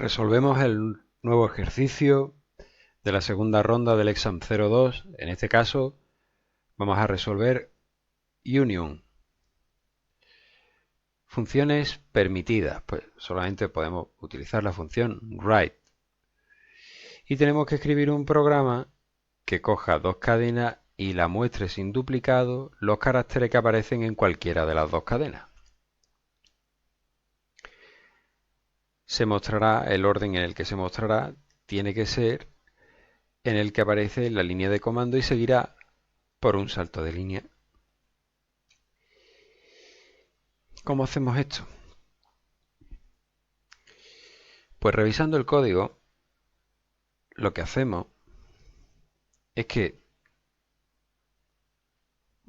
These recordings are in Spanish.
Resolvemos el nuevo ejercicio de la segunda ronda del exam 02. En este caso vamos a resolver union. Funciones permitidas. Pues solamente podemos utilizar la función write. Y tenemos que escribir un programa que coja dos cadenas y la muestre sin duplicado los caracteres que aparecen en cualquiera de las dos cadenas. Se mostrará, el orden en el que se mostrará tiene que ser en el que aparece la línea de comando y seguirá por un salto de línea. ¿Cómo hacemos esto? Pues revisando el código, lo que hacemos es que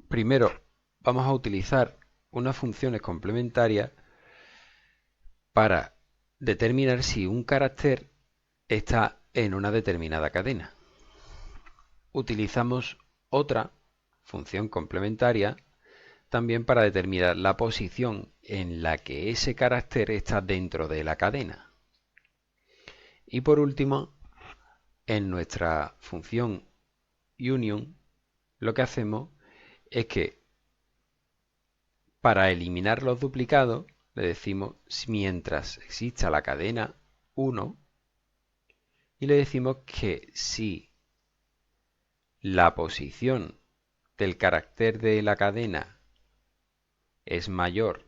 primero vamos a utilizar unas funciones complementarias para determinar si un carácter está en una determinada cadena. Utilizamos otra función complementaria también para determinar la posición en la que ese carácter está dentro de la cadena. Y por último, en nuestra función union, lo que hacemos es que para eliminar los duplicados le decimos mientras exista la cadena 1 y le decimos que si la posición del carácter de la cadena es mayor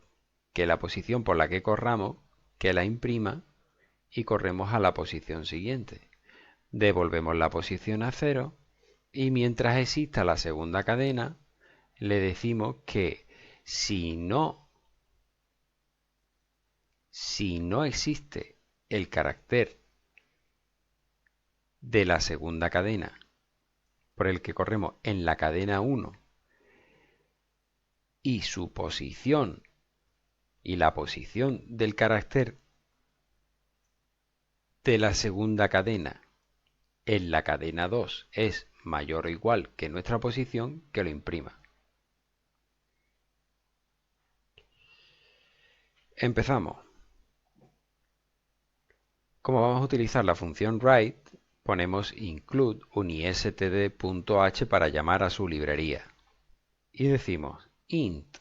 que la posición por la que corramos, que la imprima y corremos a la posición siguiente. Devolvemos la posición a 0 y mientras exista la segunda cadena le decimos que si no existe el carácter de la segunda cadena por el que corremos en la cadena 1 y su posición y la posición del carácter de la segunda cadena en la cadena 2 es mayor o igual que nuestra posición, que lo imprima. Empezamos. Como vamos a utilizar la función write, ponemos include unistd.h para llamar a su librería. Y decimos int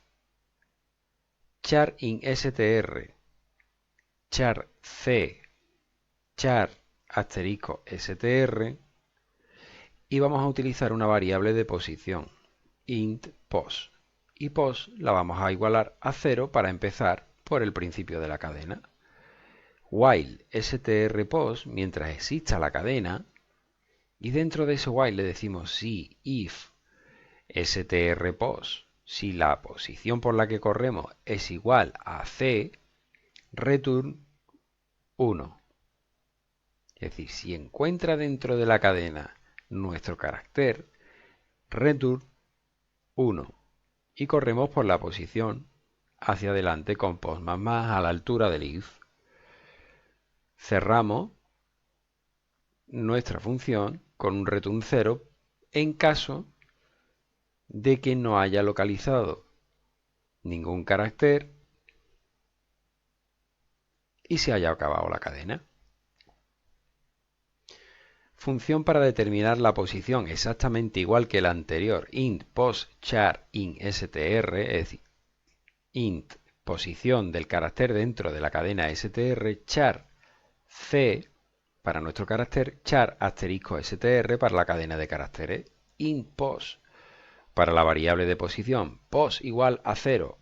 char in str char c char asterisco str y vamos a utilizar una variable de posición int pos. Y pos la vamos a igualar a 0 para empezar por el principio de la cadena. While strpos mientras exista la cadena y dentro de ese while le decimos si if strpos si la posición por la que corremos es igual a c return 1. Es decir, si encuentra dentro de la cadena nuestro carácter, return 1 y corremos por la posición hacia adelante con pos ++ a la altura del if. Cerramos nuestra función con un return 0 en caso de que no haya localizado ningún carácter y se haya acabado la cadena. Función para determinar la posición exactamente igual que la anterior, int pos char in str, es decir, int posición del carácter dentro de la cadena str, char c para nuestro carácter, char asterisco str para la cadena de caracteres, int pos para la variable de posición, pos igual a 0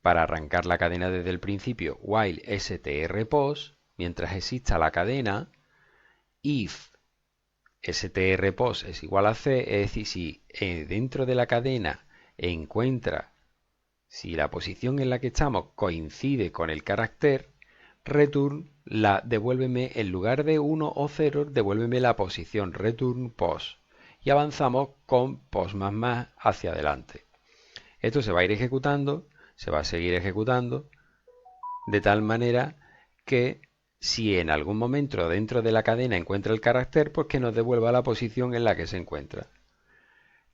para arrancar la cadena desde el principio, while strpos mientras exista la cadena, if strpos es igual a c, es decir, si dentro de la cadena encuentra, si la posición en la que estamos coincide con el carácter, return devuélveme en lugar de 1 o 0, devuélveme la posición return pos y avanzamos con pos ++ hacia adelante. Esto se va a ir ejecutando, se va a seguir ejecutando de tal manera que si en algún momento dentro de la cadena encuentra el carácter, pues que nos devuelva la posición en la que se encuentra.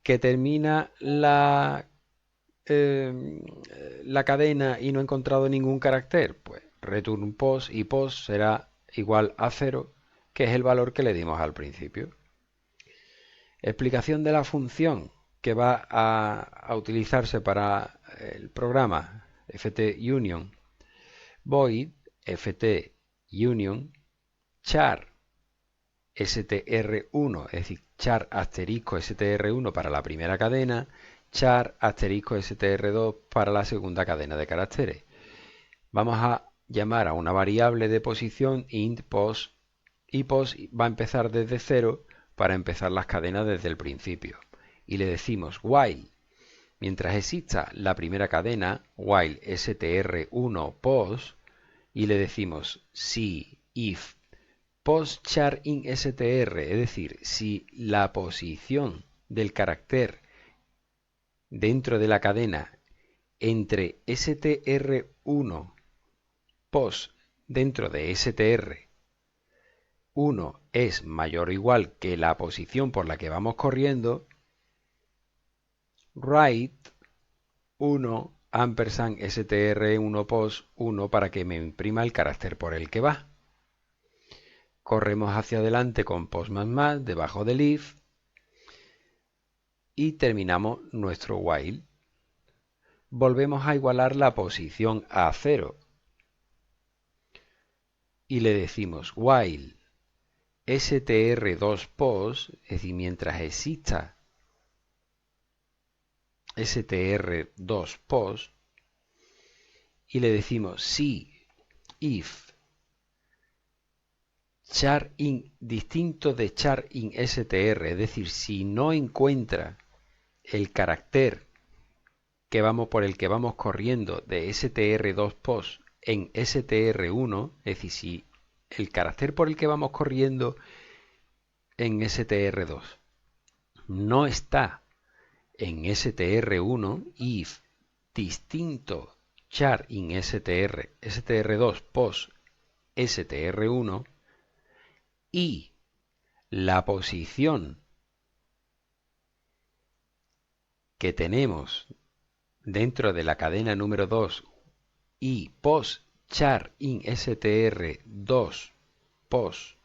Que termina la cadena y no he encontrado ningún carácter, pues return pos y pos será igual a 0, que es el valor que le dimos al principio. Explicación de la función que va a utilizarse para el programa ftUnion. Void ftUnion char str1, es decir, char asterisco str1 para la primera cadena, char asterisco str2 para la segunda cadena de caracteres. Vamos a llamar a una variable de posición int pos, y pos va a empezar desde 0 para empezar las cadenas desde el principio. Y le decimos while, mientras exista la primera cadena, while str1 pos, y le decimos si if pos char in str, es decir, si la posición del carácter dentro de la cadena entre str1 pos dentro de str1 es mayor o igual que la posición por la que vamos corriendo, write 1 ampersand str1 pos 1 para que me imprima el carácter por el que va. Corremos hacia adelante con pos más debajo del if y terminamos nuestro while. Volvemos a igualar la posición a 0 y le decimos while str2 pos, es decir, mientras exista str2 pos, y le decimos si if char in distinto de char in str, es decir, si no encuentra el carácter por el que vamos corriendo de str2 pos en str1, es decir, si el carácter por el que vamos corriendo en str2 no está en str1, if distinto char in str2 pos str1, y la posición que tenemos dentro de la cadena número 2 y pos char in str2 pos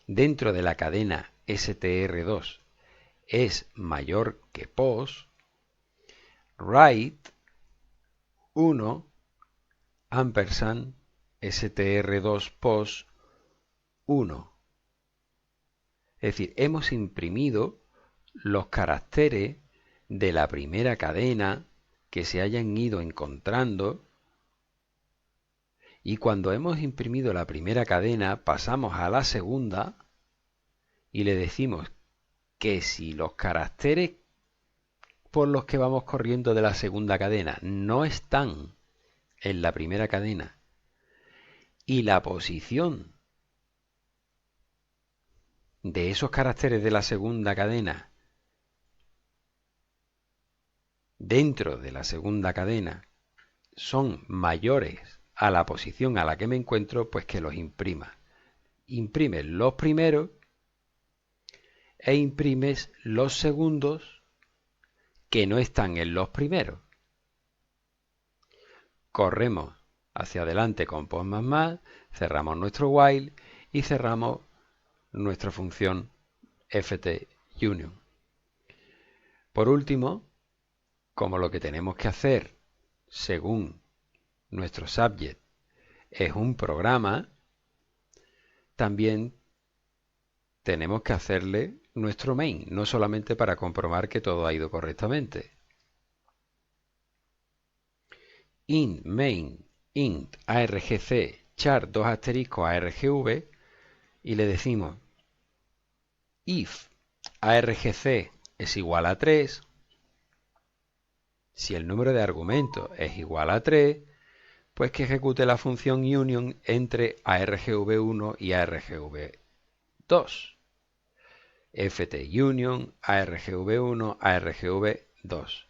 dentro de la cadena str2 es mayor que pos, write 1 ampersand str2 pos 1. Es decir, hemos imprimido los caracteres de la primera cadena que se hayan ido encontrando, y cuando hemos imprimido la primera cadena pasamos a la segunda y le decimos que si los caracteres por los que vamos corriendo de la segunda cadena no están en la primera cadena y la posición de esos caracteres de la segunda cadena dentro de la segunda cadena son mayores a la posición a la que me encuentro, pues que los imprima. Imprimes los primeros e imprimes los segundos que no están en los primeros. Corremos hacia adelante con pos cerramos nuestro while y cerramos nuestra función ftUnion. Por último, como lo que tenemos que hacer según nuestro subject es un programa, también tenemos que hacerle nuestro main, no solamente para comprobar que todo ha ido correctamente. Int main int argc char 2 asterisco argv y le decimos if argc es igual a 3, si el número de argumentos es igual a 3, pues que ejecute la función union entre argv1 y argv2. ftUnion argv1 argv2.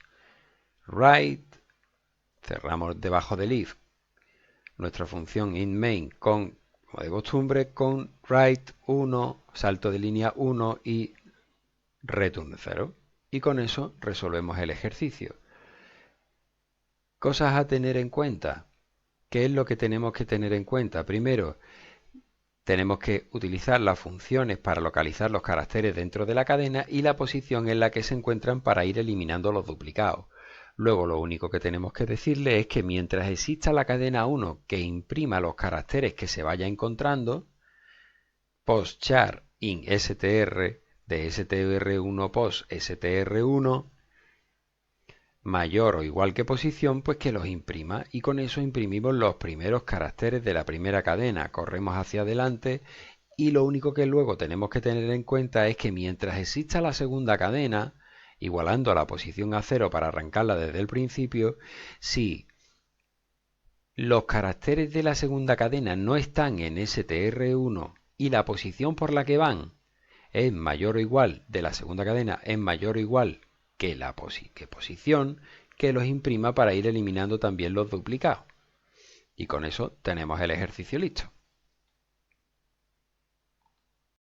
Write, cerramos debajo del if nuestra función inMain con, como de costumbre, con write 1, salto de línea 1 y return 0. Y con eso resolvemos el ejercicio. Cosas a tener en cuenta. ¿Qué es lo que tenemos que tener en cuenta? Primero, tenemos que utilizar las funciones para localizar los caracteres dentro de la cadena y la posición en la que se encuentran para ir eliminando los duplicados. Luego lo único que tenemos que decirle es que mientras exista la cadena 1 que imprima los caracteres que se vaya encontrando, postchar in str de str1 post str1 mayor o igual que posición, pues que los imprima, y con eso imprimimos los primeros caracteres de la primera cadena. Corremos hacia adelante y lo único que luego tenemos que tener en cuenta es que mientras exista la segunda cadena, igualando a la posición a 0 para arrancarla desde el principio, si los caracteres de la segunda cadena no están en str1 y la posición por la que van es mayor o igual de la segunda cadena, es mayor o igual que la posición, que los imprima para ir eliminando también los duplicados. Y con eso tenemos el ejercicio listo.